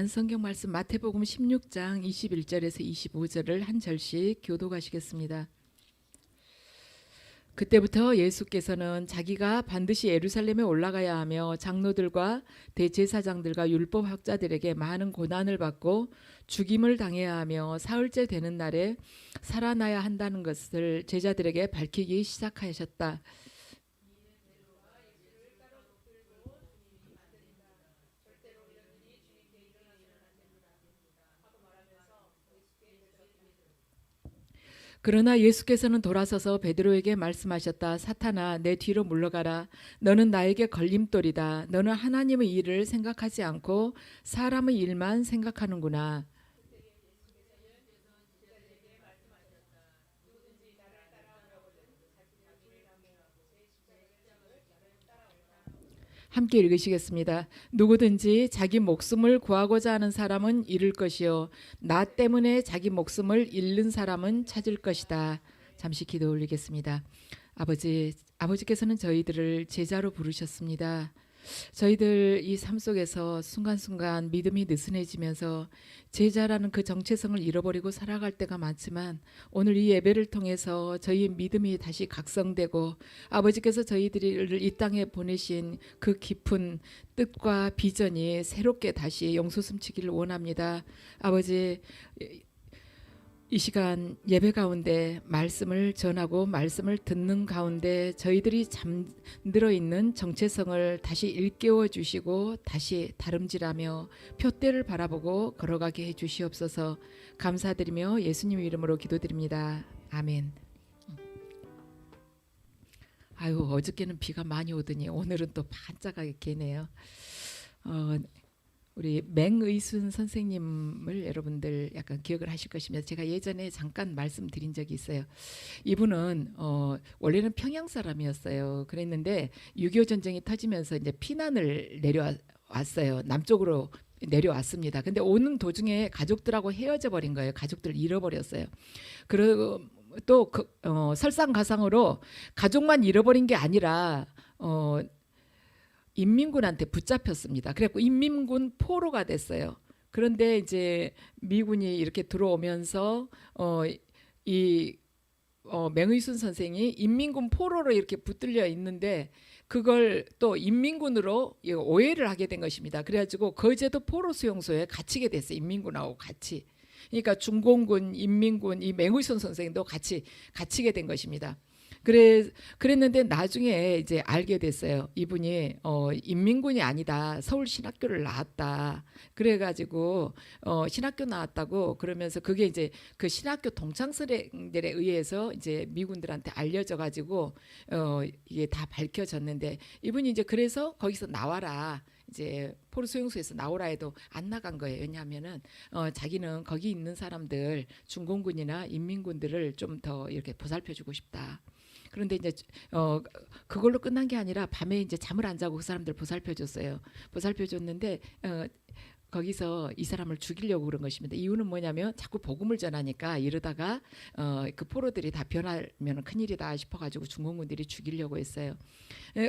성경 말씀 마태복음 16장 21절에서 25절을 한 절씩 교독하시겠습니다. 그때부터 예수께서는 자기가 반드시 예루살렘에 올라가야 하며 장로들과 대제사장들과 율법학자들에게 많은 고난을 받고 죽임을 당해야 하며 사흘째 되는 날에 살아나야 한다는 것을 제자들에게 밝히기 시작하셨다. 그러나 예수께서는 돌아서서 베드로에게 말씀하셨다. 사탄아, 내 뒤로 물러가라. 너는 나에게 걸림돌이다. 너는 하나님의 일을 생각하지 않고 사람의 일만 생각하는구나. 함께 읽으시겠습니다. 누구든지 자기 목숨을 구하고자 하는 사람은 잃을 것이요 나 때문에 자기 목숨을 잃는 사람은 찾을 것이다. 잠시 기도 올리겠습니다. 아버지께서는 저희들을 제자로 부르셨습니다. 저희들 이 삶 속에서 순간순간 믿음이 느슨해지면서 제자라는 그 정체성을 잃어버리고 살아갈 때가 많지만 오늘 이 예배를 통해서 저희 믿음이 다시 각성되고 아버지께서 저희들을 이 땅에 보내신 그 깊은 뜻과 비전이 새롭게 다시 용솟음치기를 원합니다. 아버지, 이 시간 예배 가운데 말씀을 전하고 말씀을 듣는 가운데 저희들이 잠들어 있는 정체성을 다시 일깨워 주시고 다시 다름질하며 표대를 바라보고 걸어가게 해 주시옵소서. 감사드리며 예수님 이름으로 기도드립니다. 아멘. 아유, 어저께는 비가 많이 오더니 오늘은 또 반짝하게 개네요. 우리 맹의순 선생님을 여러분들 약간 기억을 하실 것입니다. 제가 예전에 잠깐 말씀드린 적이 있어요. 이분은 원래는 평양 사람이었어요. 그랬는데 6.25 전쟁이 터지면서 이제 피난을 내려왔어요. 남쪽으로 내려왔습니다. 근데 오는 도중에 가족들하고 헤어져 버린 거예요. 가족들을 잃어버렸어요. 그리고 또 설상가상으로 가족만 잃어버린 게 아니라 인민군한테 붙잡혔습니다. 그래갖고 인민군 포로가 됐어요. 그런데 이제 미군이 이렇게 들어오면서 맹의순 선생이 인민군 포로로 이렇게 붙들려 있는데 그걸 또 인민군으로 오해를 하게 된 것입니다. 그래가지고 거제도 포로 수용소에 갇히게 됐어요. 인민군하고 같이. 그러니까 중공군, 인민군, 이 맹의순 선생도 같이 갇히게 된 것입니다. 그랬는데 나중에 이제 알게 됐어요. 이분이 인민군이 아니다. 서울신학교를 나왔다. 그래가지고 신학교 나왔다고 그러면서 그게 이제 그 신학교 동창생들에 의해서 이제 미군들한테 알려져가지고 이게 다 밝혀졌는데 이분이 이제 그래서 거기서 나와라. 이제 포로 수용소에서 나오라 해도 안 나간 거예요. 왜냐하면은 자기는 거기 있는 사람들 중공군이나 인민군들을 좀 더 이렇게 보살펴주고 싶다. 그런데 이제 그걸로 끝난 게 아니라 밤에 이제 잠을 안 자고 그 사람들 보살펴줬어요. 보살펴줬는데 거기서 이 사람을 죽이려고 그런 것입니다. 이유는 뭐냐면 자꾸 복음을 전하니까 이러다가 그 포로들이 다 변하면 큰일이다 싶어가지고 중공군들이 죽이려고 했어요.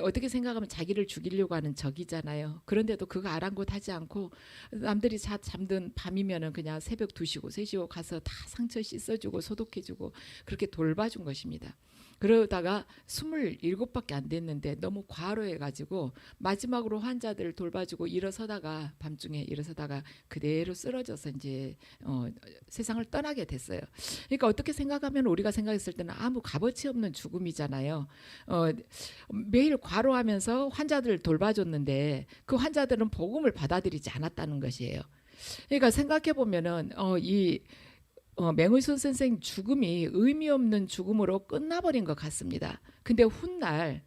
어떻게 생각하면 자기를 죽이려고 하는 적이잖아요. 그런데도 그거 아랑곳하지 않고 남들이 잠든 밤이면은 그냥 새벽 2시고 3시고 가서 다 상처 씻어주고 소독해주고 그렇게 돌봐준 것입니다. 그러다가 27밖에 안 됐는데 너무 과로해가지고 마지막으로 환자들 돌봐주고 일어서다가 밤중에 일어서다가 그대로 쓰러져서 이제 세상을 떠나게 됐어요. 그러니까 어떻게 생각하면 우리가 생각했을 때는 아무 값어치 없는 죽음이잖아요. 매일 과로하면서 환자들을 돌봐줬는데 그 환자들은 복음을 받아들이지 않았다는 것이에요. 그러니까 생각해 보면은 맹의순 선생 죽음이 의미 없는 죽음으로 끝나버린 것 같습니다. 근데 훗날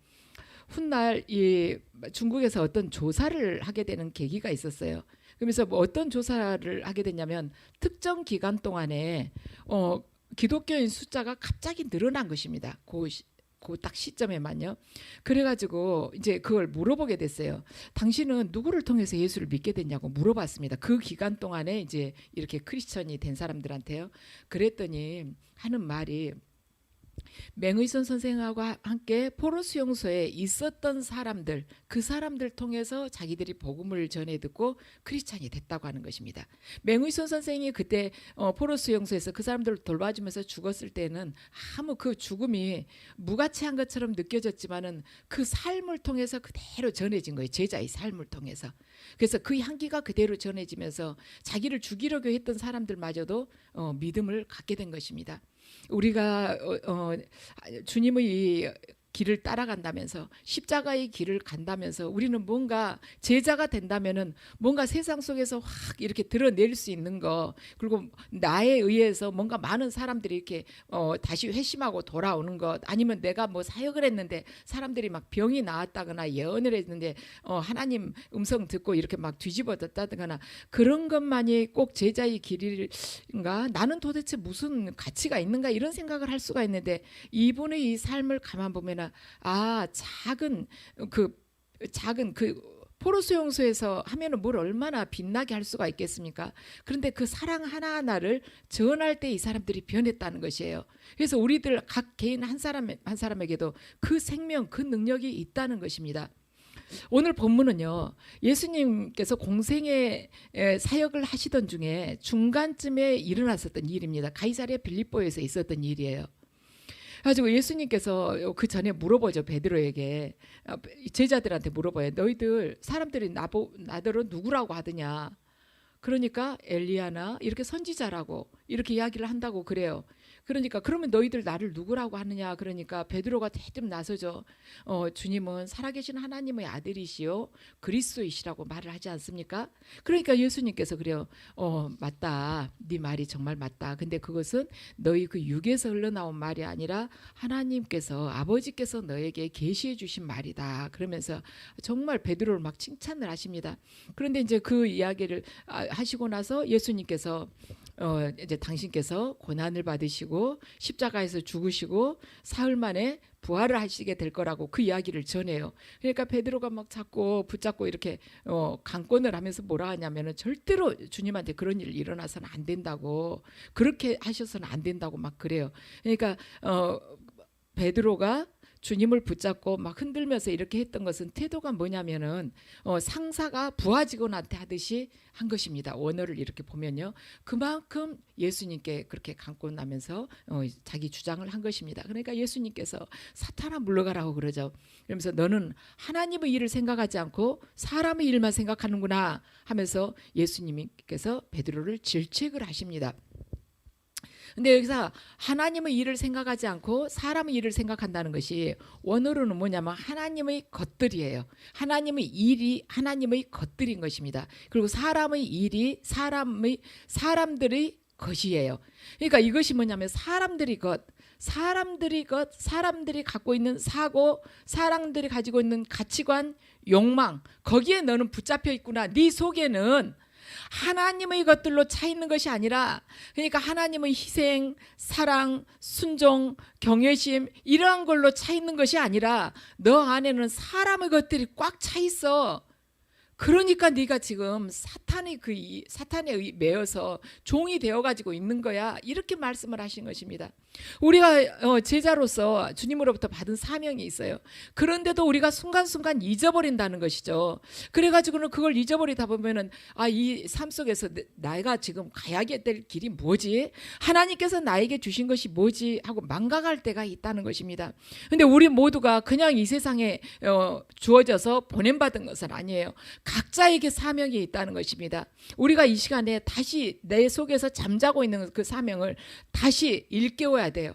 이 중국에서 어떤 조사를 하게 되는 계기가 있었어요. 그러면서 뭐 어떤 조사를 하게 됐냐면 특정 기간 동안에 기독교인 숫자가 갑자기 늘어난 것입니다. 그 딱 시점에만요. 그래가지고 이제 그걸 물어보게 됐어요. 당신은 누구를 통해서 예수를 믿게 됐냐고 물어봤습니다. 그 기간 동안에 이제 이렇게 크리스천이 된 사람들한테요. 그랬더니 하는 말이 맹의선 선생하고 함께 포로 수용소에 있었던 사람들, 그 사람들 통해서 자기들이 복음을 전해 듣고 크리스찬이 됐다고 하는 것입니다. 맹의선 선생이 그때 포로 수용소에서 그 사람들을 돌봐주면서 죽었을 때는 아무 그 죽음이 무가치한 것처럼 느껴졌지만은 그 삶을 통해서 그대로 전해진 거예요. 제자의 삶을 통해서. 그래서 그 향기가 그대로 전해지면서 자기를 죽이려고 했던 사람들마저도 믿음을 갖게 된 것입니다. 우리가 주님의 길을 따라간다면서 십자가의 길을 간다면서 우리는 뭔가 제자가 된다면은 뭔가 세상 속에서 확 이렇게 드러낼 수 있는 거, 그리고 나에 의해서 뭔가 많은 사람들이 이렇게 다시 회심하고 돌아오는 것, 아니면 내가 뭐 사역을 했는데 사람들이 막 병이 나았다거나 예언을 했는데 하나님 음성 듣고 이렇게 막 뒤집어졌다거나 그런 것만이 꼭 제자의 길인가? 나는 도대체 무슨 가치가 있는가? 이런 생각을 할 수가 있는데 이분의 이 삶을 가만 보면 작은 그 포로 수용소에서 하면은 뭘 얼마나 빛나게 할 수가 있겠습니까? 그런데 그 사랑 하나하나를 전할 때 이 사람들이 변했다는 것이에요. 그래서 우리들 각 개인 한 사람에게도 그 생명, 그 능력이 있다는 것입니다. 오늘 본문은요, 예수님께서 공생의 사역을 하시던 중에 중간쯤에 일어났었던 일입니다. 가이사랴 빌립보에서 있었던 일이에요. 가지고 예수님께서 그 전에 물어보죠. 베드로에게, 제자들한테 물어봐요. 너희들 사람들이 나더러 누구라고 하더냐? 그러니까 엘리야나 이렇게 선지자라고 이렇게 이야기를 한다고 그래요. 그러니까 그러면 너희들 나를 누구라고 하느냐? 그러니까 베드로가 대뜸 나서죠. 주님은 살아계신 하나님의 아들이시요 그리스도이시라고 말을 하지 않습니까? 그러니까 예수님께서 그래요. 맞다. 네 말이 정말 맞다. 근데 그것은 너희 그 육에서 흘러나온 말이 아니라 하나님께서, 아버지께서 너에게 계시해 주신 말이다. 그러면서 정말 베드로를 막 칭찬을 하십니다. 그런데 이제 그 이야기를 하시고 나서 예수님께서 이제 당신께서 고난을 받으시고 십자가에서 죽으시고 사흘 만에 부활을 하시게 될 거라고 그 이야기를 전해요. 그러니까 베드로가 막 자꾸 붙잡고 이렇게 강권을 하면서 뭐라 하냐면은 절대로 주님한테 그런 일 일어나서는 안 된다고, 그렇게 하셔서는 안 된다고 막 그래요. 그러니까 베드로가 주님을 붙잡고 막 흔들면서 이렇게 했던 것은 태도가 뭐냐면은 상사가 부하 직원한테 하듯이 한 것입니다. 원어를 이렇게 보면요, 그만큼 예수님께 그렇게 강권하면서 자기 주장을 한 것입니다. 그러니까 예수님께서 사탄아 물러가라고 그러죠. 그러면서 너는 하나님의 일을 생각하지 않고 사람의 일만 생각하는구나 하면서 예수님께서 베드로를 질책을 하십니다. 근데 여기서 하나님의 일을 생각하지 않고 사람의 일을 생각한다는 것이 원어로는 뭐냐면 하나님의 것들이에요. 하나님의 일이 하나님의 것들인 것입니다. 그리고 사람의 일이 사람들의 것이에요. 그러니까 이것이 뭐냐면 사람들이 갖고 있는 사고, 사람들이 가지고 있는 가치관, 욕망, 거기에 너는 붙잡혀 있구나. 네 속에는 하나님의 것들로 차 있는 것이 아니라, 그러니까 하나님의 희생, 사랑, 순종, 경외심 이러한 걸로 차 있는 것이 아니라 너 안에는 사람의 것들이 꽉 차 있어. 그러니까 네가 지금 사탄에 매여서 종이 되어가지고 있는 거야. 이렇게 말씀을 하신 것입니다. 우리가 제자로서 주님으로부터 받은 사명이 있어요. 그런데도 우리가 순간순간 잊어버린다는 것이죠. 그래가지고는 그걸 잊어버리다 보면은 이 삶 속에서 내가 지금 가야 될 길이 뭐지? 하나님께서 나에게 주신 것이 뭐지? 하고 망각할 때가 있다는 것입니다. 근데 우리 모두가 그냥 이 세상에 주어져서 보냄받은 것은 아니에요. 각자에게 사명이 있다는 것입니다. 우리가 이 시간에 다시 내 속에서 잠자고 있는 그 사명을 다시 일깨워야 돼요.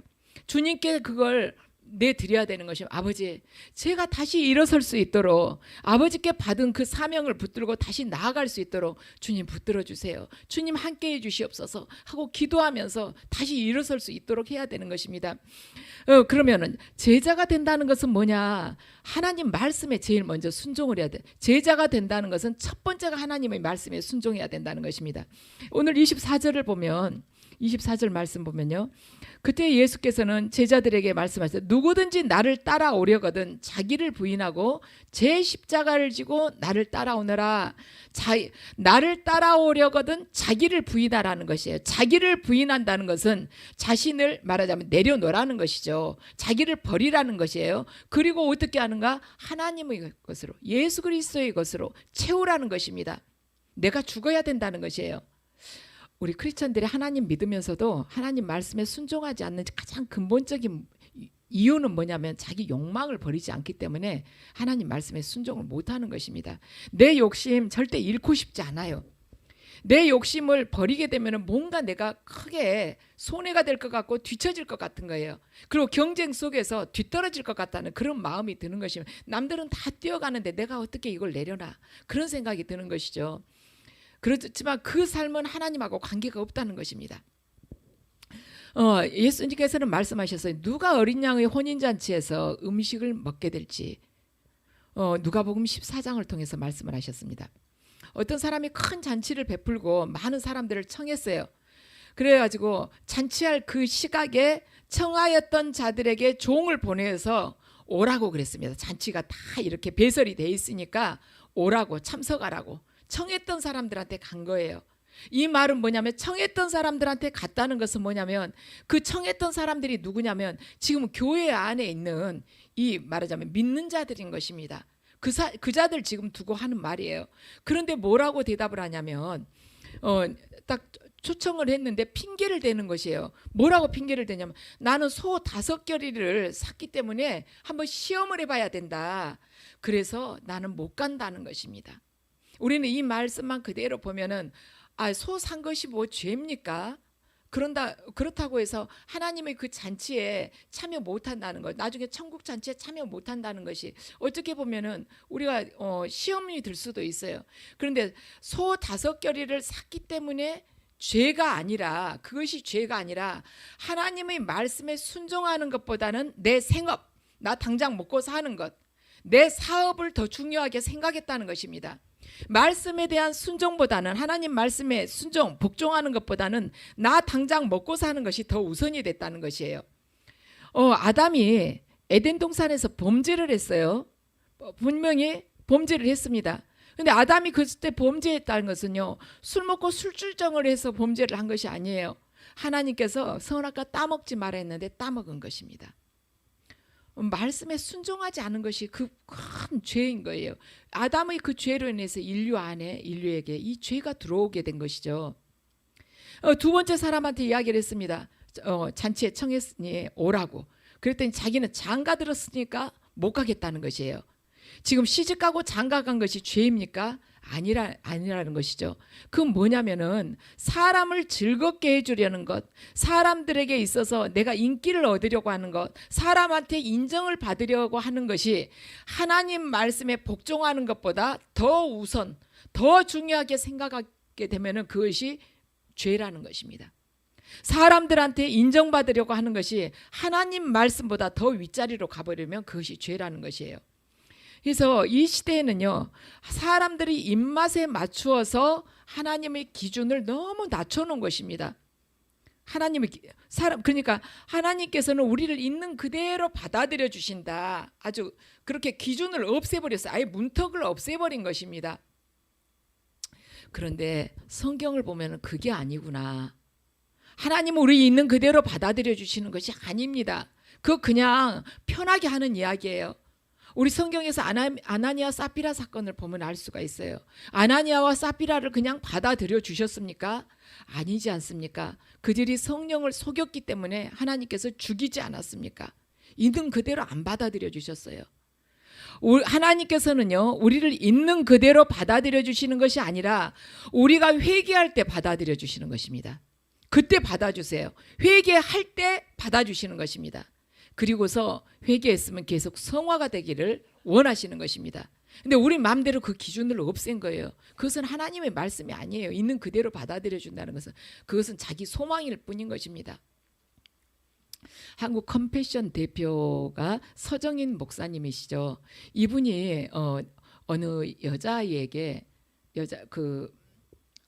주님께 그걸 내드려야 되는 것이, 아버지, 제가 다시 일어설 수 있도록, 아버지께 받은 그 사명을 붙들고 다시 나아갈 수 있도록 주님 붙들어 주세요. 주님 함께해 주시옵소서 하고 기도하면서 다시 일어설 수 있도록 해야 되는 것입니다. 그러면은 제자가 된다는 것은 뭐냐? 하나님 말씀에 제일 먼저 순종을 해야 돼. 제자가 된다는 것은 첫 번째가 하나님의 말씀에 순종해야 된다는 것입니다. 오늘 24절을 보면 24절 말씀 보면요. 그때 예수께서는 제자들에게 말씀하셨어요. 누구든지 나를 따라오려거든 자기를 부인하고 제 십자가를 지고 나를 따라오너라. 나를 따라오려거든 자기를 부인하라는 것이에요. 자기를 부인한다는 것은 자신을 말하자면 내려놓으라는 것이죠. 자기를 버리라는 것이에요. 그리고 어떻게 하는가? 하나님의 것으로, 예수 그리스도의 것으로 채우라는 것입니다. 내가 죽어야 된다는 것이에요. 우리 크리스천들이 하나님 믿으면서도 하나님 말씀에 순종하지 않는 가장 근본적인 이유는 뭐냐면 자기 욕망을 버리지 않기 때문에 하나님 말씀에 순종을 못하는 것입니다. 내 욕심 절대 잃고 싶지 않아요. 내 욕심을 버리게 되면 뭔가 내가 크게 손해가 될 것 같고 뒤처질 것 같은 거예요. 그리고 경쟁 속에서 뒤떨어질 것 같다는 그런 마음이 드는 것이면 남들은 다 뛰어가는데 내가 어떻게 이걸 내려놔, 그런 생각이 드는 것이죠. 그렇지만 그 삶은 하나님하고 관계가 없다는 것입니다. 예수님께서는 말씀하셨어요. 누가 어린 양의 혼인잔치에서 음식을 먹게 될지 누가복음 14장을 통해서 말씀을 하셨습니다. 어떤 사람이 큰 잔치를 베풀고 많은 사람들을 청했어요. 그래가지고 잔치할 그 시각에 청하였던 자들에게 종을 보내서 오라고 그랬습니다. 잔치가 다 이렇게 배설이 돼 있으니까 오라고, 참석하라고 청했던 사람들한테 간 거예요. 이 말은 뭐냐면 청했던 사람들한테 갔다는 것은 뭐냐면 그 청했던 사람들이 누구냐면 지금 교회 안에 있는 이 말하자면 믿는 자들인 것입니다. 그 자들 지금 두고 하는 말이에요. 그런데 뭐라고 대답을 하냐면 딱 초청을 했는데 핑계를 대는 것이에요. 뭐라고 핑계를 대냐면 나는 소 5결의를 샀기 때문에 한번 시험을 해봐야 된다. 그래서 나는 못 간다는 것입니다. 우리는 이 말씀만 그대로 보면은 소 산 것이 뭐 죄입니까? 그렇다고 해서 하나님의 그 잔치에 참여 못한다는 것, 나중에 천국 잔치에 참여 못한다는 것이 어떻게 보면은 우리가 시험이 들 수도 있어요. 그런데 소 5결의를 샀기 때문에 죄가 아니라, 그것이 죄가 아니라 하나님의 말씀에 순종하는 것보다는 내 생업, 나 당장 먹고 사는 것, 내 사업을 더 중요하게 생각했다는 것입니다. 말씀에 대한 순종보다는, 하나님 말씀에 순종, 복종하는 것보다는 나 당장 먹고 사는 것이 더 우선이 됐다는 것이에요. 아담이 에덴 동산에서 범죄를 했어요. 분명히 범죄를 했습니다. 근데 아담이 그때 범죄했다는 것은요, 술 먹고 술주정을 해서 범죄를 한 것이 아니에요. 하나님께서 선악과 따먹지 말아 했는데 따먹은 것입니다. 말씀에 순종하지 않은 것이 그 큰 죄인 거예요. 아담의 그 죄로 인해서 인류에게 이 죄가 들어오게 된 것이죠. 두 번째 사람한테 이야기를 했습니다. 잔치에 청했으니 오라고. 그랬더니 자기는 장가 들었으니까 못 가겠다는 것이에요. 지금 시집가고 장가간 것이 죄입니까? 아니라는 것이죠. 그건 뭐냐면은 사람을 즐겁게 해주려는 것, 사람들에게 있어서 내가 인기를 얻으려고 하는 것, 사람한테 인정을 받으려고 하는 것이 하나님 말씀에 복종하는 것보다 더 우선, 더 중요하게 생각하게 되면은 그것이 죄라는 것입니다. 사람들한테 인정받으려고 하는 것이 하나님 말씀보다 더 윗자리로 가버리면 그것이 죄라는 것이에요. 그래서 이 시대에는요, 사람들이 입맛에 맞추어서 하나님의 기준을 너무 낮춰놓은 것입니다. 그러니까 하나님께서는 우리를 있는 그대로 받아들여 주신다. 아주 그렇게 기준을 없애버렸어요. 아예 문턱을 없애버린 것입니다. 그런데 성경을 보면 그게 아니구나. 하나님은 우리 있는 그대로 받아들여 주시는 것이 아닙니다. 그거 그냥 편하게 하는 이야기예요. 우리 성경에서 아나니아 사피라 사건을 보면 알 수가 있어요. 아나니아와 사피라를 그냥 받아들여 주셨습니까? 아니지 않습니까? 그들이 성령을 속였기 때문에 하나님께서 죽이지 않았습니까? 있는 그대로 안 받아들여 주셨어요. 하나님께서는요, 우리를 있는 그대로 받아들여 주시는 것이 아니라 우리가 회개할 때 받아들여 주시는 것입니다. 그때 받아주세요. 회개할 때 받아주시는 것입니다. 그리고서 회개했으면 계속 성화가 되기를 원하시는 것입니다. 근데 우리 마음대로 그 기준을 없앤 거예요. 그것은 하나님의 말씀이 아니에요. 있는 그대로 받아들여 준다는 것은, 그것은 자기 소망일 뿐인 것입니다. 한국 컴패션 대표가 서정인 목사님이시죠. 이분이 어느 여자아이에게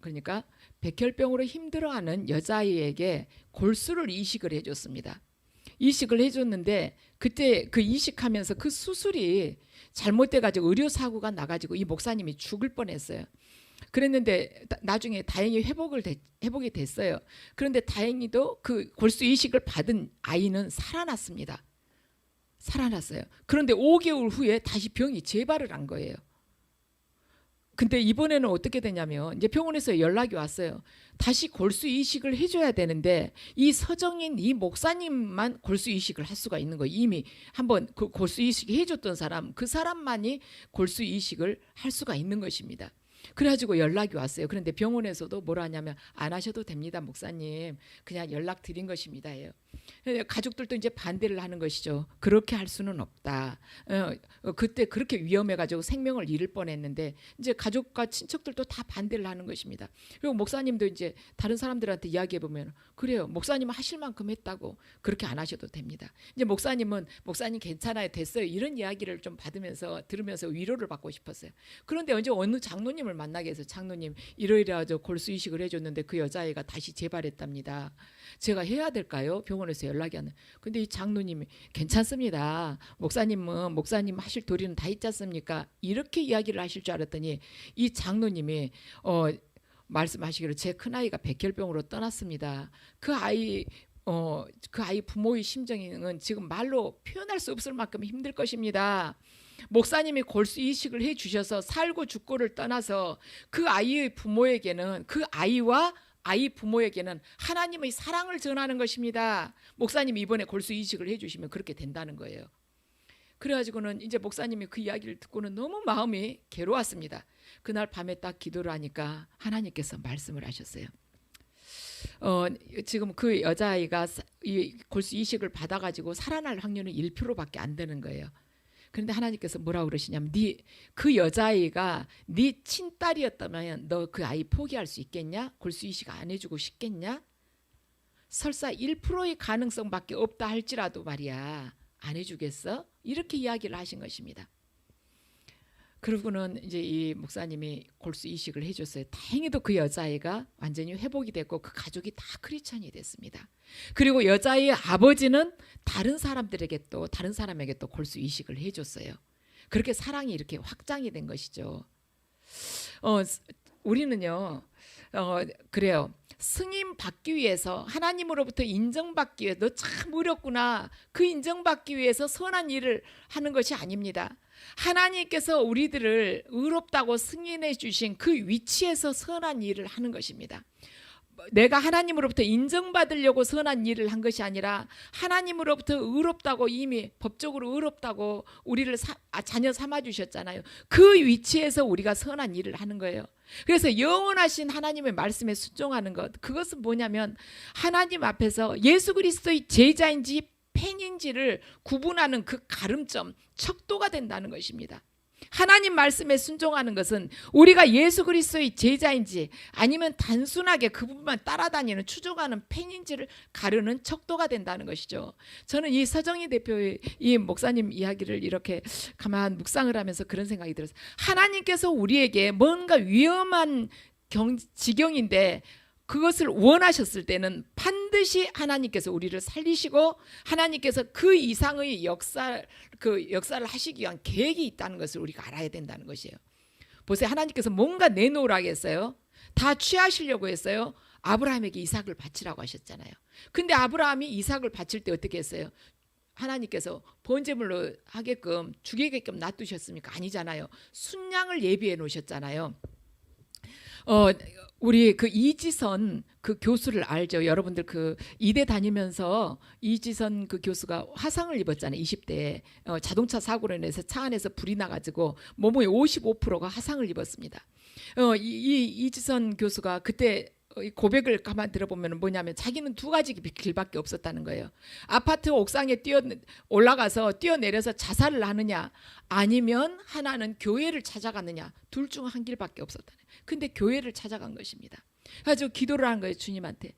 그러니까 백혈병으로 힘들어하는 여자아이에게 골수를 이식을 해줬습니다. 이식을 해줬는데 그때 그 이식하면서 그 수술이 잘못돼가지고 의료사고가 나가지고 이 목사님이 죽을 뻔했어요. 그랬는데 나중에 다행히 회복이 됐어요. 그런데 다행히도 그 골수 이식을 받은 아이는 살아났습니다. 살아났어요. 그런데 5개월 후에 다시 병이 재발을 한 거예요. 근데 이번에는 어떻게 되냐면 이제 병원에서 연락이 왔어요. 다시 골수 이식을 해줘야 되는데 이 서정인 이 목사님만 골수 이식을 할 수가 있는 거예요. 이미 한번 그 골수 이식 해줬던 사람, 그 사람만이 골수 이식을 할 수가 있는 것입니다. 그래가지고 연락이 왔어요. 그런데 병원에서도 뭐라 하냐면 안 하셔도 됩니다, 목사님. 그냥 연락 드린 것입니다. 해요. 가족들도 이제 반대를 하는 것이죠. 그렇게 할 수는 없다. 그때 그렇게 위험해가지고 생명을 잃을 뻔했는데 이제 가족과 친척들도 다 반대를 하는 것입니다. 그리고 목사님도 이제 다른 사람들한테 이야기해 보면 그래요. 목사님은 하실 만큼 했다고 그렇게 안 하셔도 됩니다. 이제 목사님은 목사님 괜찮아요, 됐어요. 이런 이야기를 좀 들으면서 위로를 받고 싶었어요. 그런데 언제 어느 장로님을 만나게 해서 장로님 이러이러하죠. 골수 이식을 해줬는데 그 여자아이가 다시 재발했답니다. 제가 해야 될까요? 병원에서 연락이 왔는데 근데 이 장로님이 괜찮습니다. 목사님은 목사님 하실 도리는 다 있지 않습니까? 이렇게 이야기를 하실 줄 알았더니 이 장로님이 말씀하시기를 제 큰아이가 백혈병으로 떠났습니다. 그 아이 부모의 심정은 지금 말로 표현할 수 없을 만큼 힘들 것입니다. 목사님이 골수 이식을 해 주셔서 살고 죽고를 떠나서 그 아이의 부모에게는 그 아이와 아이 부모에게는 하나님의 사랑을 전하는 것입니다. 목사님이 이번에 골수 이식을 해주시면 그렇게 된다는 거예요. 그래가지고는 이제 목사님이 그 이야기를 듣고는 너무 마음이 괴로웠습니다. 그날 밤에 딱 기도를 하니까 하나님께서 말씀을 하셨어요. 지금 그 여자아이가 이 골수 이식을 받아가지고 살아날 확률은 1%밖에 안 되는 거예요. 그런데 하나님께서 뭐라고 그러시냐면 그 여자아이가 네 친딸이었다면 너 그 아이 포기할 수 있겠냐? 골수 이식 안 해주고 싶겠냐? 설사 1%의 가능성밖에 없다 할지라도 말이야 안 해주겠어? 이렇게 이야기를 하신 것입니다. 그러고는 이제 이 목사님이 골수 이식을 해줬어요. 다행히도 그 여자아이가 완전히 회복이 됐고 그 가족이 다 크리스천이 됐습니다. 그리고 여자아이의 아버지는 다른 사람에게 또 골수 이식을 해줬어요. 그렇게 사랑이 이렇게 확장이 된 것이죠. 우리는요, 그래요. 승인 받기 위해서 하나님으로부터 인정받기 위해 너 참 어렵구나. 그 인정받기 위해서 선한 일을 하는 것이 아닙니다. 하나님께서 우리들을 의롭다고 승인해 주신 그 위치에서 선한 일을 하는 것입니다. 내가 하나님으로부터 인정받으려고 선한 일을 한 것이 아니라 하나님으로부터 의롭다고 이미 법적으로 의롭다고 우리를 자녀 삼아 주셨잖아요. 그 위치에서 우리가 선한 일을 하는 거예요. 그래서 영원하신 하나님의 말씀에 순종하는 것, 그것은 뭐냐면 하나님 앞에서 예수 그리스도의 제자인지 팬인지를 구분하는 그 가름점, 척도가 된다는 것입니다. 하나님 말씀에 순종하는 것은 우리가 예수 그리스도의 제자인지 아니면 단순하게 그분만 따라다니는 추종하는 팬인지를 가르는 척도가 된다는 것이죠. 저는 이 서정희 대표의 이 목사님 이야기를 이렇게 가만 묵상을 하면서 그런 생각이 들었어요. 하나님께서 우리에게 뭔가 위험한 지경인데 그것을 원하셨을 때는 반드시 하나님께서 우리를 살리시고 하나님께서 그 이상의 역사를 하시기 위한 계획이 있다는 것을 우리가 알아야 된다는 것이에요. 보세요. 하나님께서 뭔가 내놓으라고 했어요. 다 취하시려고 했어요. 아브라함에게 이삭을 바치라고 하셨잖아요. 근데 아브라함이 이삭을 바칠 때 어떻게 했어요? 하나님께서 번제물로 하게끔 죽이게끔 놔두셨습니까? 아니잖아요. 순양을 예비해 놓으셨잖아요. 우리 그 이지선 그 교수를 알죠? 여러분들 그 이대 다니면서 이지선 그 교수가 화상을 입었잖아요. 20대에 자동차 사고로 인해서 차 안에서 불이 나가지고 몸의 55%가 화상을 입었습니다. 이지선 교수가 그때 고백을 가만 들어보면 뭐냐면 자기는 두 가지 길밖에 없었다는 거예요. 아파트 옥상에 올라가서 뛰어내려서 자살을 하느냐 아니면 하나는 교회를 찾아가느냐, 둘 중 한 길밖에 없었다는 거예요. 근데 교회를 찾아간 것입니다. 그래서 기도를 한 거예요. 주님한테.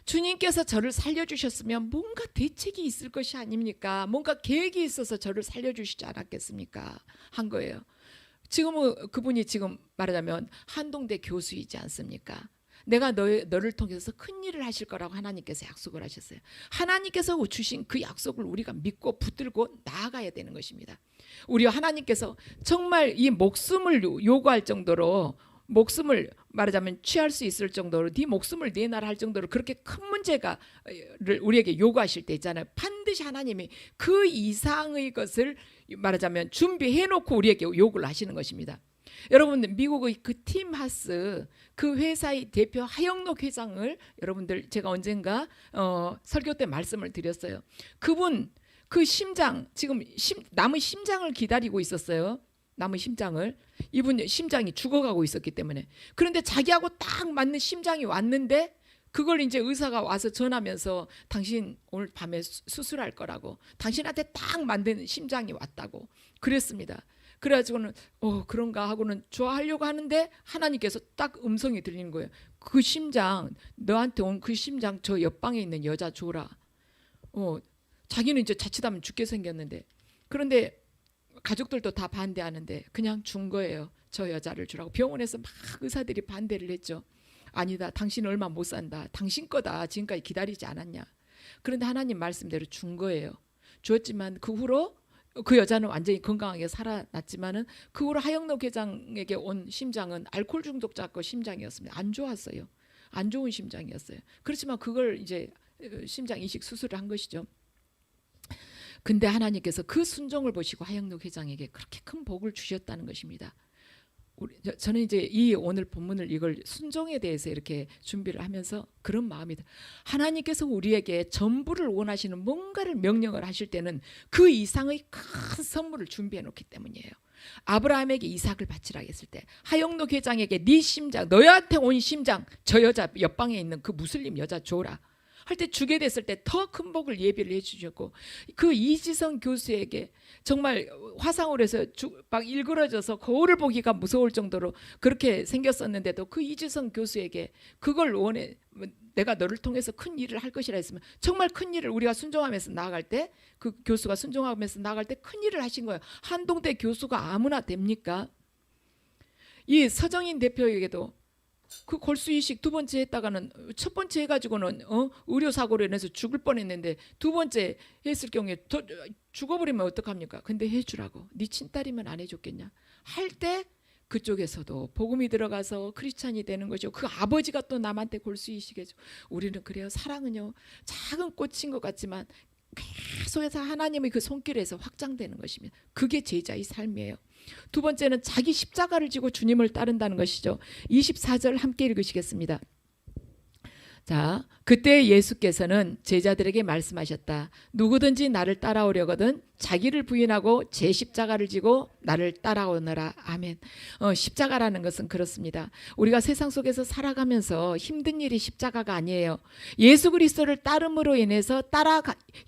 주님께서 저를 살려주셨으면 뭔가 대책이 있을 것이 아닙니까? 뭔가 계획이 있어서 저를 살려주시지 않았겠습니까? 한 거예요. 지금은 그분이 지금 말하자면 한동대 교수이지 않습니까? 내가 너를 통해서 큰 일을 하실 거라고 하나님께서 약속을 하셨어요. 하나님께서 주신 그 약속을 우리가 믿고 붙들고 나아가야 되는 것입니다. 우리 하나님께서 정말 이 목숨을 요구할 정도로, 목숨을 말하자면 취할 수 있을 정도로, 네 목숨을 내놔라 할 정도로 그렇게 큰 문제가 우리에게 요구하실 때 있잖아요. 반드시 하나님이 그 이상의 것을 말하자면 준비해 놓고 우리에게 요구를 하시는 것입니다. 여러분들, 미국의 그 팀 하스, 그 회사의 대표 하영록 회장을 여러분들 제가 언젠가 설교 때 말씀을 드렸어요. 그분 그 심장, 지금 남의 심장을 기다리고 있었어요. 남의 심장을. 이분 심장이 죽어가고 있었기 때문에. 그런데 자기하고 딱 맞는 심장이 왔는데 그걸 이제 의사가 와서 전하면서 당신 오늘 밤에 수술할 거라고, 당신한테 딱 맞는 심장이 왔다고 그랬습니다. 그래가지고는 그런가 하고는 좋아하려고 하는데 하나님께서 딱 음성이 들리는 거예요. 그 심장, 너한테 온 그 심장 저 옆방에 있는 여자 줘라. 자기는 이제 자칫하면 죽게 생겼는데, 그런데 가족들도 다 반대하는데 그냥 준 거예요. 저 여자를 주라고. 병원에서 막 의사들이 반대를 했죠. 아니다, 당신 얼마 못 산다, 당신 거다, 지금까지 기다리지 않았냐. 그런데 하나님 말씀대로 준 거예요. 주었지만 그 후로 그 여자는 완전히 건강하게 살아났지만은 그 후로 하영록 회장에게 온 심장은 알코올 중독자 거 심장이었습니다. 안 좋았어요. 안 좋은 심장이었어요. 그렇지만 그걸 이제 심장 이식 수술을 한 것이죠. 근데 하나님께서 그 순종을 보시고 하영록 회장에게 그렇게 큰 복을 주셨다는 것입니다. 저는 이제 이 오늘 본문을, 이걸 순종에 대해서 이렇게 준비를 하면서 그런 마음이 들어요. 하나님께서 우리에게 전부를 원하시는 뭔가를 명령을 하실 때는 그 이상의 큰 선물을 준비해 놓기 때문이에요. 아브라함에게 이삭을 바치라 했을 때, 하영록 회장에게 네 심장, 너희한테 온 심장 저 여자 옆방에 있는 그 무슬림 여자 줘라 할 때 주게 됐을 때 더 큰 복을 예비를 해주셨고, 그 이지성 교수에게 정말 화상으로 해서 막 일그러져서 거울을 보기가 무서울 정도로 그렇게 생겼었는데도 그 이지성 교수에게 그걸 원해, 내가 너를 통해서 큰 일을 할 것이라 했으면 정말 큰 일을 우리가 순종하면서 나아갈 때, 그 교수가 순종하면서 나아갈 때 큰 일을 하신 거예요. 한동대 교수가 아무나 됩니까? 이 서정인 대표에게도 그 골수이식 두 번째 했다가는, 첫 번째 해가지고는 의료사고로 인해서 죽을 뻔했는데 두 번째 했을 경우에 더 죽어버리면 어떡합니까? 근데 해주라고, 네 친딸이면 안 해줬겠냐 할 때 그쪽에서도 복음이 들어가서 크리스찬이 되는 거죠. 그 아버지가 또 남한테 골수이식 해줘. 우리는 그래요. 사랑은요, 작은 꽃인 것 같지만 계속해서 하나님의 그 손길에서 확장되는 것입니다. 그게 제자의 삶이에요. 두 번째는 자기 십자가를 지고 주님을 따른다는 것이죠. 24절 함께 읽으시겠습니다. 자, 그때 예수께서는 제자들에게 말씀하셨다. 누구든지 나를 따라오려거든 자기를 부인하고 제 십자가를 지고 나를 따라오너라. 아멘. 십자가라는 것은 그렇습니다. 우리가 세상 속에서 살아가면서 힘든 일이 십자가가 아니에요. 예수 그리스도를 따름으로 인해서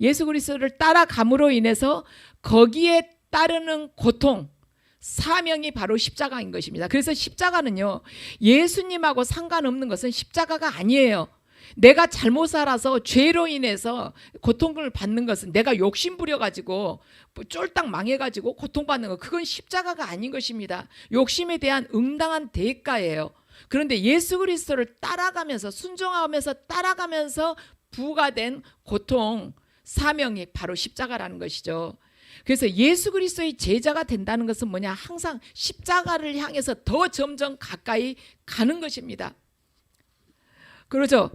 예수 그리스도를 따라감으로 인해서 거기에 따르는 고통, 사명이 바로 십자가인 것입니다. 그래서 십자가는요, 예수님하고 상관없는 것은 십자가가 아니에요. 내가 잘못 살아서 죄로 인해서 고통을 받는 것은, 내가 욕심 부려가지고 쫄딱 망해가지고 고통받는 것, 그건 십자가가 아닌 것입니다. 욕심에 대한 응당한 대가예요. 그런데 예수 그리스도를 따라가면서, 순종하면서 따라가면서 부과된 고통, 사명이 바로 십자가라는 것이죠. 그래서 예수 그리스도의 제자가 된다는 것은 뭐냐? 항상 십자가를 향해서 더 점점 가까이 가는 것입니다. 그렇죠?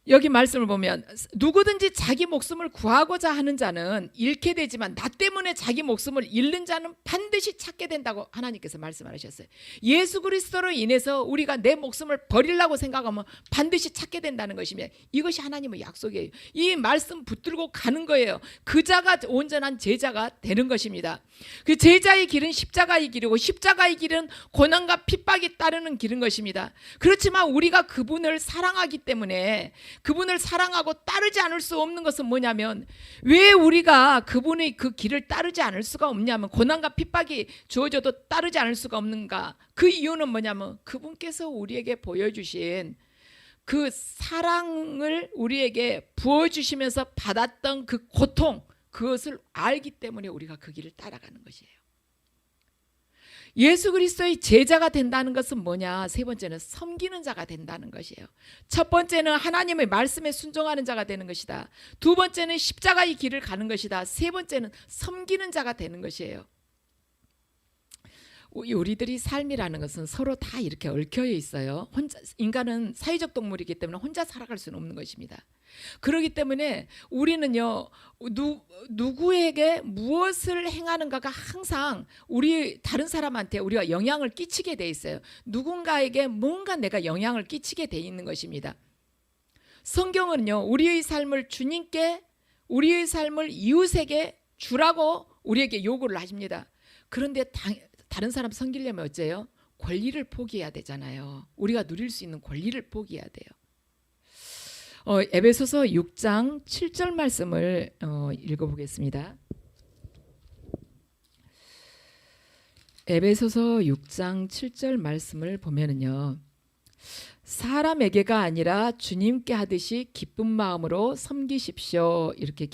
여기 말씀을 보면 누구든지 자기 목숨을 구하고자 하는 자는 잃게 되지만 나 때문에 자기 목숨을 잃는 자는 반드시 찾게 된다고 하나님께서 말씀하셨어요. 예수 그리스도로 인해서 우리가 내 목숨을 버리려고 생각하면 반드시 찾게 된다는 것입니다. 이것이 하나님의 약속이에요. 이 말씀 붙들고 가는 거예요. 그 자가 온전한 제자가 되는 것입니다. 그 제자의 길은 십자가의 길이고 십자가의 길은 고난과 핍박이 따르는 길인 것입니다. 그렇지만 우리가 그분을 사랑하기 때문에, 그분을 사랑하고 따르지 않을 수 없는 것은 뭐냐면, 왜 우리가 그분의 그 길을 따르지 않을 수가 없냐면, 고난과 핍박이 주어져도 따르지 않을 수가 없는가? 그 이유는 뭐냐면 그분께서 우리에게 보여주신 그 사랑을 우리에게 부어주시면서 받았던 그 고통, 그것을 알기 때문에 우리가 그 길을 따라가는 것이에요. 예수 그리스도의 제자가 된다는 것은 뭐냐? 세 번째는 섬기는 자가 된다는 것이에요. 첫 번째는 하나님의 말씀에 순종하는 자가 되는 것이다. 두 번째는 십자가의 길을 가는 것이다. 세 번째는 섬기는 자가 되는 것이에요. 우리들이 삶이라는 것은 서로 다 이렇게 얽혀 있어요. 인간은 사회적 동물이기 때문에 혼자 살아갈 수는 없는 것입니다. 그렇기 때문에 우리는요, 누구에게 무엇을 행하는가가 항상 우리 다른 사람한테 우리가 영향을 끼치게 돼 있어요. 누군가에게 뭔가 내가 영향을 끼치게 돼 있는 것입니다. 성경은요, 우리의 삶을 주님께, 우리의 삶을 이웃에게 주라고 우리에게 요구를 하십니다. 그런데 다른 사람 섬기려면 어째요? 권리를 포기해야 되잖아요. 우리가 누릴 수 있는 권리를 포기해야 돼요. 에베소서 6장 7절 말씀을 읽어보겠습니다. 에베소서 6장 7절 말씀을 보면은요, 사람에게가 아니라 주님께 하듯이 기쁜 마음으로 섬기십시오. 이렇게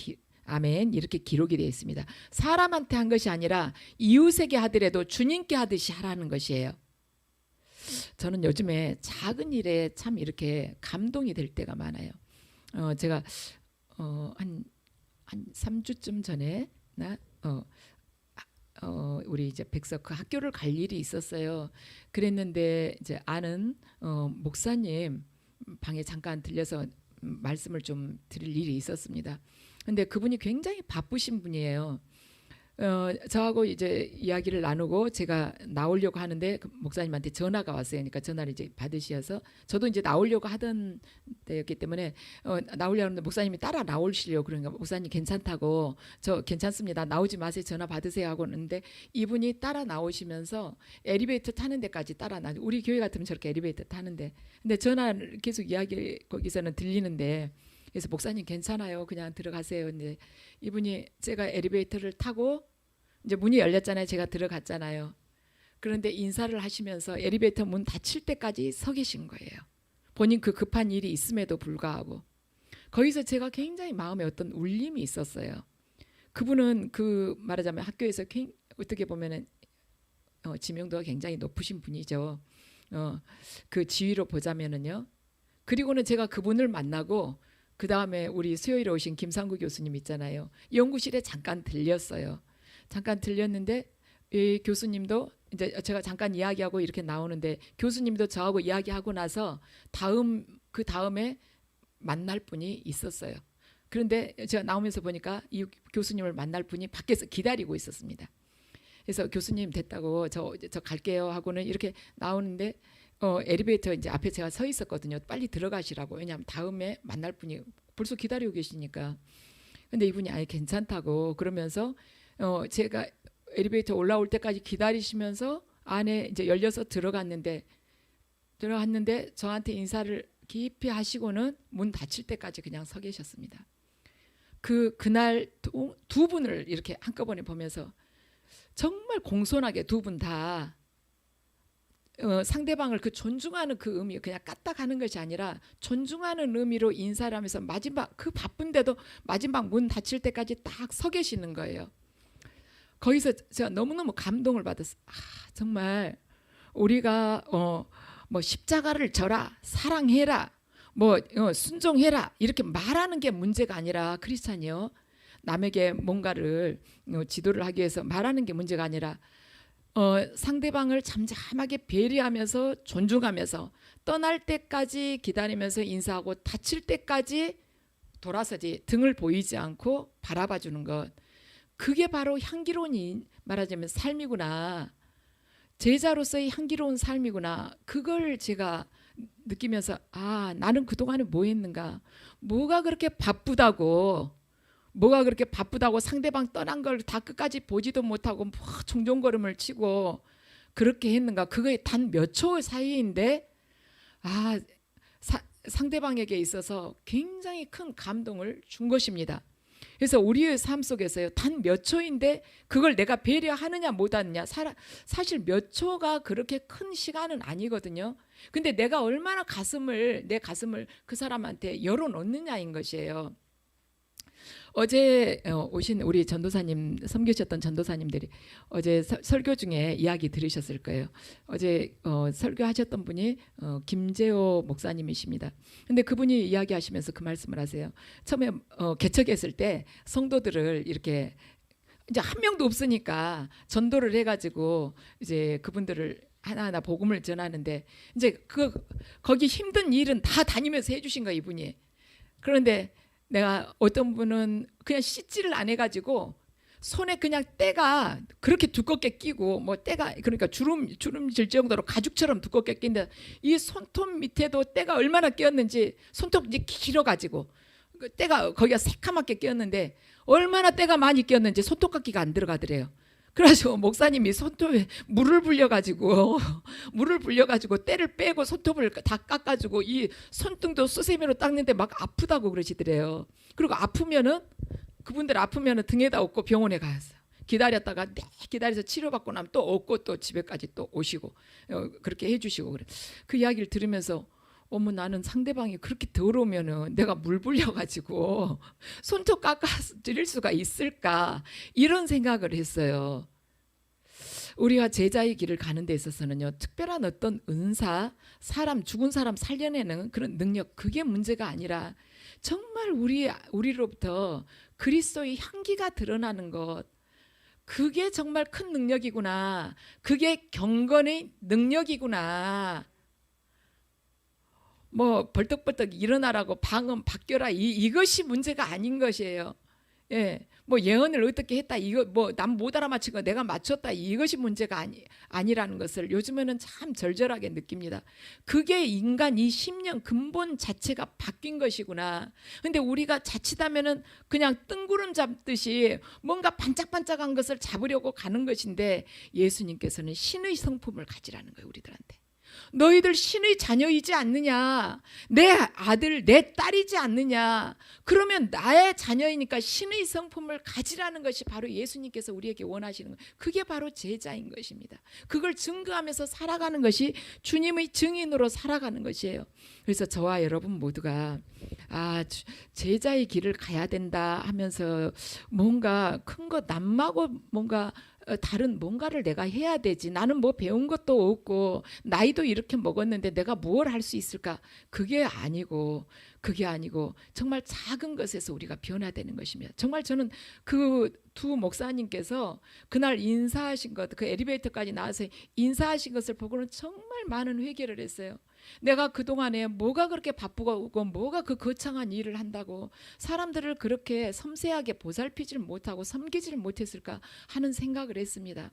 아멘, 이렇게 기록이 되어 있습니다. 사람한테 한 것이 아니라 이웃에게 하더라도 주님께 하듯이 하라는 것이에요. 저는 요즘에 작은 일에 참 이렇게 감동이 될 때가 많아요. 제가 한 3주쯤 전에 우리 이제 백석 그 학교를 갈 일이 있었어요. 그랬는데 이제 아는 목사님 방에 잠깐 들려서 말씀을 좀 드릴 일이 있었습니다. 근데 그분이 굉장히 바쁘신 분이에요. 저하고 이제 이야기를 나누고 제가 나오려고 하는데 그 목사님한테 전화가 왔어요. 그러니까 전화를 이제 받으셔서 저도 이제 나오려고 하던 때였기 때문에 나오려고 하는데 목사님이 따라 나오시려고 그러니까 목사님 괜찮다고 저 괜찮습니다. 나오지 마세요. 전화 받으세요 하고 있는데 이분이 따라 나오시면서 엘리베이터 타는 데까지 따라 나. 우리 교회 같으면 저렇게 엘리베이터 타는데 근데 전화를 계속 이야기 거기서는 들리는데 그래서 목사님 괜찮아요. 그냥 들어가세요. 이제 이분이 제가 엘리베이터를 타고 이제 문이 열렸잖아요. 제가 들어갔잖아요. 그런데 인사를 하시면서 엘리베이터 문 닫힐 때까지 서 계신 거예요. 본인 그 급한 일이 있음에도 불구하고 거기서 제가 굉장히 마음에 어떤 울림이 있었어요. 그분은 그 말하자면 학교에서 어떻게 보면은 지명도가 굉장히 높으신 분이죠. 그 지위로 보자면은요. 그리고는 제가 그분을 만나고 그 다음에 우리 수요일에 오신 김상구 교수님 있잖아요. 연구실에 잠깐 들렸어요. 잠깐 들렸는데 이 교수님도 이제 제가 잠깐 이야기하고 이렇게 나오는데 교수님도 저하고 이야기하고 나서 그 다음에 만날 분이 있었어요. 그런데 제가 나오면서 보니까 이 교수님을 만날 분이 밖에서 기다리고 있었습니다. 그래서 교수님 됐다고 저 갈게요 하고는 이렇게 나오는데 엘리베이터 이제 앞에 제가 서 있었거든요. 빨리 들어가시라고. 왜냐하면 다음에 만날 분이 벌써 기다리고 계시니까. 근데 이분이 아예 괜찮다고 그러면서 제가 엘리베이터 올라올 때까지 기다리시면서 안에 이제 열려서 들어갔는데 저한테 인사를 깊이 하시고는 문 닫힐 때까지 그냥 서 계셨습니다. 그날 두 분을 이렇게 한꺼번에 보면서 정말 공손하게 두 분 다 상대방을 그 존중하는 그 의미 그냥 까딱하는 것이 아니라 존중하는 의미로 인사를 하면서 마지막 그 바쁜데도 마지막 문 닫힐 때까지 딱 서 계시는 거예요. 거기서 제가 너무너무 감동을 받았어요. 정말 우리가 뭐 십자가를 져라 사랑해라 뭐 순종해라 이렇게 말하는 게 문제가 아니라 크리스찬이요 남에게 뭔가를 지도를 하기 위해서 말하는 게 문제가 아니라 상대방을 잠잠하게 배려하면서 존중하면서 떠날 때까지 기다리면서 인사하고 다칠 때까지 돌아서지 등을 보이지 않고 바라봐 주는 것 그게 바로 향기로운 말하자면 삶이구나. 제자로서의 향기로운 삶이구나. 그걸 제가 느끼면서 나는 그동안에 뭐 했는가 뭐가 그렇게 바쁘다고 상대방 떠난 걸 다 끝까지 보지도 못하고 뭐 종종걸음을 치고 그렇게 했는가. 그거에 단 몇 초 사이인데 상대방에게 있어서 굉장히 큰 감동을 준 것입니다. 그래서 우리의 삶 속에서요 단 몇 초인데 그걸 내가 배려하느냐 못하느냐 사실 몇 초가 그렇게 큰 시간은 아니거든요. 근데 내가 얼마나 내 가슴을 그 사람한테 열어놓느냐인 것이에요. 어제 오신 우리 전도사님 섬기셨던 전도사님들이 어제 설교 중에 이야기 들으셨을 거예요. 어제 설교하셨던 분이 김재호 목사님이십니다. 근데 그분이 이야기하시면서 그 말씀을 하세요. 처음에 개척했을 때 성도들을 이렇게 이제 한 명도 없으니까 전도를 해가지고 이제 그분들을 하나하나 복음을 전하는데 이제 거기 힘든 일은 다 다니면서 해주신 거예요, 이분이. 그런데 내가 어떤 분은 그냥 씻지를 안 해가지고 손에 그냥 때가 그렇게 두껍게 끼고 뭐 때가 그러니까 주름질 정도로 가죽처럼 두껍게 낀데 이 손톱 밑에도 때가 얼마나 끼었는지 손톱이 길어가지고 그 때가 거기가 새카맣게 끼었는데 얼마나 때가 많이 끼었는지 손톱깎이가 안 들어가더래요. 그래가지고 목사님이 손톱에 물을 불려가지고 때를 빼고 손톱을 다 깎아주고 이 손등도 수세미로 닦는데 막 아프다고 그러시더래요. 그리고 그분들 아프면은 등에다 업고 병원에 가셨어요. 기다렸다가 기다려서 치료받고 나면 또 업고 또 집에까지 또 오시고 그렇게 해주시고 그래. 그 이야기를 들으면서 어머 나는 상대방이 그렇게 더러우면은 내가 물 불려가지고 손톱 깎아 드릴 수가 있을까 이런 생각을 했어요. 우리가 제자의 길을 가는 데 있어서는요 특별한 어떤 은사, 죽은 사람 살려내는 그런 능력 그게 문제가 아니라 정말 우리로부터 그리스도의 향기가 드러나는 것 그게 정말 큰 능력이구나. 그게 경건의 능력이구나. 뭐 벌떡벌떡 일어나라고 방언 바뀌어라 이것이 문제가 아닌 것이에요. 예, 뭐 예언을 어떻게 했다 이거 뭐 남 못 알아맞힌 거 내가 맞췄다 이것이 문제가 아니라는 것을 요즘에는 참 절절하게 느낍니다. 그게 인간 이 심령 근본 자체가 바뀐 것이구나. 근데 우리가 자칫하면은 그냥 뜬구름 잡듯이 뭔가 반짝반짝한 것을 잡으려고 가는 것인데 예수님께서는 신의 성품을 가지라는 거예요 우리들한테. 너희들 신의 자녀이지 않느냐 내 아들 내 딸이지 않느냐 그러면 나의 자녀이니까 신의 성품을 가지라는 것이 바로 예수님께서 우리에게 원하시는 것 그게 바로 제자인 것입니다. 그걸 증거하면서 살아가는 것이 주님의 증인으로 살아가는 것이에요. 그래서 저와 여러분 모두가 제자의 길을 가야 된다 하면서 뭔가 큰 거 남마고 뭔가 다른 뭔가를 내가 해야 되지 나는 뭐 배운 것도 없고 나이도 이렇게 먹었는데 내가 뭘 할 수 있을까 그게 아니고 정말 작은 것에서 우리가 변화되는 것입니다. 정말 저는 그 두 목사님께서 그날 인사하신 것 그 엘리베이터까지 나와서 인사하신 것을 보고는 정말 많은 회개를 했어요. 내가 그동안에 뭐가 그렇게 바쁘고 뭐가 그 거창한 일을 한다고 사람들을 그렇게 섬세하게 보살피질 못하고 섬기질 못했을까 하는 생각을 했습니다.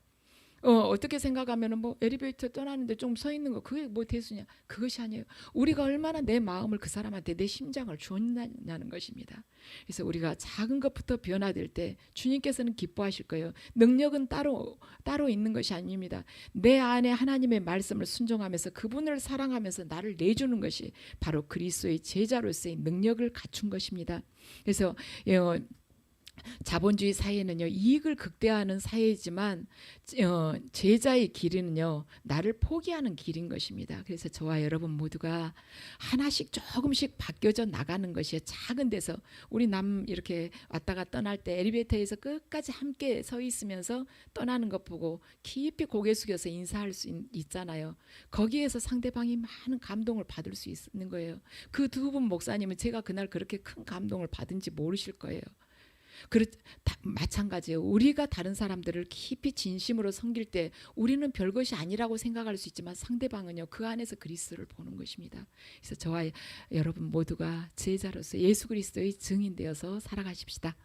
어떻게 생각하면은 뭐 엘리베이터 떠나는데 좀 서 있는 거 그게 뭐 대수냐 그것이 아니에요. 우리가 얼마나 내 마음을 그 사람한테 내 심장을 줬냐는 것입니다. 그래서 우리가 작은 것부터 변화될 때 주님께서는 기뻐하실 거예요. 능력은 따로 있는 것이 아닙니다. 내 안에 하나님의 말씀을 순종하면서 그분을 사랑하면서 나를 내주는 것이 바로 그리스도의 제자로서의 능력을 갖춘 것입니다. 그래서 자본주의 사회는요 이익을 극대화하는 사회이지만 제자의 길은요 나를 포기하는 길인 것입니다. 그래서 저와 여러분 모두가 하나씩 조금씩 바뀌어져 나가는 것이에요. 작은 데서 우리 남 이렇게 왔다가 떠날 때 엘리베이터에서 끝까지 함께 서 있으면서 떠나는 것 보고 깊이 고개 숙여서 인사할 수 있잖아요. 거기에서 상대방이 많은 감동을 받을 수 있는 거예요. 그 두 분 목사님은 제가 그날 그렇게 큰 감동을 받은지 모르실 거예요. 마찬가지예요. 우리가 다른 사람들을 깊이 진심으로 섬길 때 우리는 별것이 아니라고 생각할 수 있지만 상대방은요 그 안에서 그리스도를 보는 것입니다. 그래서 저와 여러분 모두가 제자로서 예수 그리스도의 증인 되어서 살아가십시다.